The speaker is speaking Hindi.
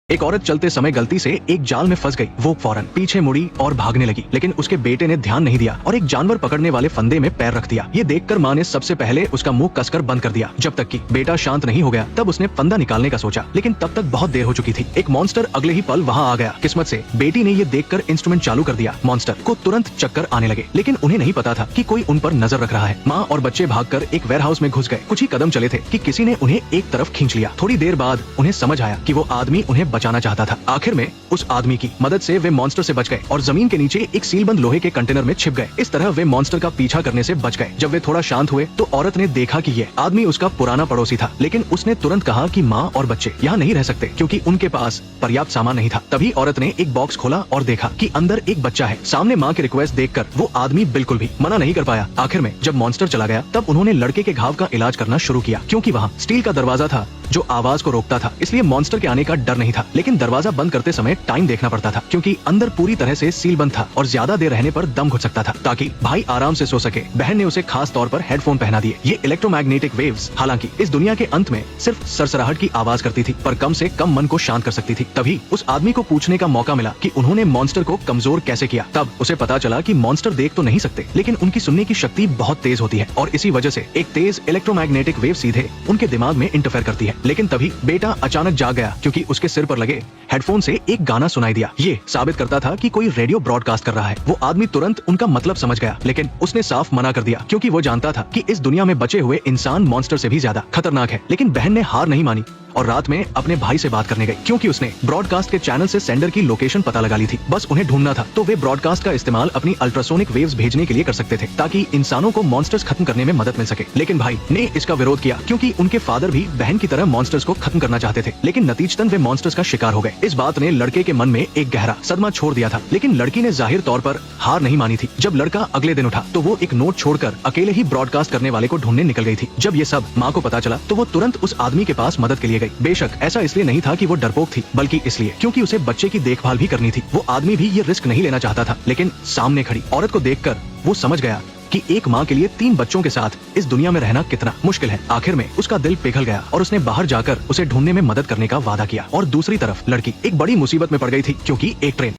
एक औरत चलते समय गलती से एक जाल में फंस गई। वो फौरन पीछे मुड़ी और भागने लगी, लेकिन उसके बेटे ने ध्यान नहीं दिया और एक जानवर पकड़ने वाले फंदे में पैर रख दिया। ये देखकर माँ ने सबसे पहले उसका मुंह कसकर बंद कर दिया। जब तक कि बेटा शांत नहीं हो गया, तब उसने फंदा निकालने का सोचा, लेकिन तब तक बहुत देर हो चुकी थी। एक मॉन्स्टर अगले ही पल वहाँ आ गया। किस्मत से बेटी ने ये देखकर इंस्ट्रूमेंट चालू कर दिया। मॉन्स्टर को तुरंत चक्कर आने लगे, लेकिन उन्हें नहीं पता था कि कोई उन पर नजर रख रहा है। माँ और बच्चे भागकर एक वेयरहाउस में घुस गए। कुछ ही कदम चले थे कि किसी ने उन्हें एक तरफ खींच लिया। थोड़ी देर बाद उन्हें समझ आया कि वो आदमी उन्हें बचाना चाहता था। आखिर में उस आदमी की मदद से वे मॉन्स्टर से बच गए और जमीन के नीचे एक सीलबंद लोहे के कंटेनर में छिप गए। इस तरह वे मॉन्स्टर का पीछा करने से बच गए। जब वे थोड़ा शांत हुए तो औरत ने देखा कि ये आदमी उसका पुराना पड़ोसी था, लेकिन उसने तुरंत कहा कि माँ और बच्चे यहाँ नहीं रह सकते क्योंकि उनके पास पर्याप्त सामान नहीं था। तभी औरत ने एक बॉक्स खोला और देखा कि अंदर एक बच्चा है। सामने माँ की रिक्वेस्ट देखकर वो आदमी बिल्कुल भी मना नहीं कर पाया। आखिर में जब मॉन्स्टर चला गया, तब उन्होंने लड़के के घाव का इलाज करना शुरू किया। क्योंकि वहाँ स्टील का दरवाजा था जो आवाज को रोकता था, इसलिए मॉन्स्टर के आने का डर नहीं था। लेकिन दरवाजा बंद करते समय टाइम देखना पड़ता था, क्योंकि अंदर पूरी तरह से सील बंद था और ज्यादा देर रहने पर दम घुट सकता था। ताकि भाई आराम से सो सके, बहन ने उसे खास तौर पर हेडफोन पहना दिए। ये इलेक्ट्रोमैग्नेटिक वेव्स हालांकि इस दुनिया के अंत में सिर्फ सरसराहट की आवाज करती थी, पर कम से कम मन को शांत कर सकती थी। तभी उस आदमी को पूछने का मौका मिला कि उन्होंने मॉन्स्टर को कमजोर कैसे किया। तब उसे पता चला कि मॉन्स्टर देख तो नहीं सकते, लेकिन उनकी सुनने की शक्ति बहुत तेज होती है और इसी वजह से एक तेज इलेक्ट्रोमैग्नेटिक वेव सीधे उनके दिमाग में इंटरफेयर करती है। लेकिन तभी बेटा अचानक जाग गया, क्योंकि उसके सिर पर लगे हेडफोन से एक गाना सुनाई दिया। ये साबित करता था कि कोई रेडियो ब्रॉडकास्ट कर रहा है। वो आदमी तुरंत उनका मतलब समझ गया, लेकिन उसने साफ मना कर दिया, क्योंकि वो जानता था कि इस दुनिया में बचे हुए इंसान मॉन्स्टर से भी ज्यादा खतरनाक है। लेकिन बहन ने हार नहीं मानी और रात में अपने भाई से बात करने गई, क्योंकि उसने ब्रॉडकास्ट के चैनल से सेंडर की लोकेशन पता लगा ली थी। बस उन्हें ढूंढना था। तो वे ब्रॉडकास्ट का इस्तेमाल अपनी अल्ट्रासोनिक वेव्स भेजने के लिए कर सकते थे, ताकि इंसानों को मॉन्स्टर्स खत्म करने में मदद मिल सके। लेकिन भाई ने इसका विरोध किया, क्योंकि उनके फादर भी बहन की तरह मॉन्स्टर्स को खत्म करना चाहते थे। लेकिन नतीजतन वे मॉन्स्टर्स का शिकार हो गए। इस बात ने लड़के के मन में एक गहरा सदमा छोड़ दिया था, लेकिन लड़की ने जाहिर तौर पर हार नहीं मानी थी। जब लड़का अगले दिन उठा तो वो एक नोट छोड़कर अकेले ही ब्रॉडकास्ट करने वाले को ढूंढने निकल गई थी। जब ये सब माँ को पता चला तो वो तुरंत उस आदमी के पास मदद के लिए गई। बेशक ऐसा इसलिए नहीं था कि वो डरपोक थी, बल्कि इसलिए क्योंकि उसे बच्चे की देखभाल भी करनी थी। वो आदमी भी ये रिस्क नहीं लेना चाहता था, लेकिन सामने खड़ी औरत को देखकर वो समझ गया कि एक माँ के लिए 3 बच्चों के साथ इस दुनिया में रहना कितना मुश्किल है। आखिर में उसका दिल पिघल गया और उसने बाहर जाकर उसे ढूंढने में मदद करने का वादा किया। और दूसरी तरफ लड़की एक बड़ी मुसीबत में पड़ गई थी, क्योंकि एक ट्रेन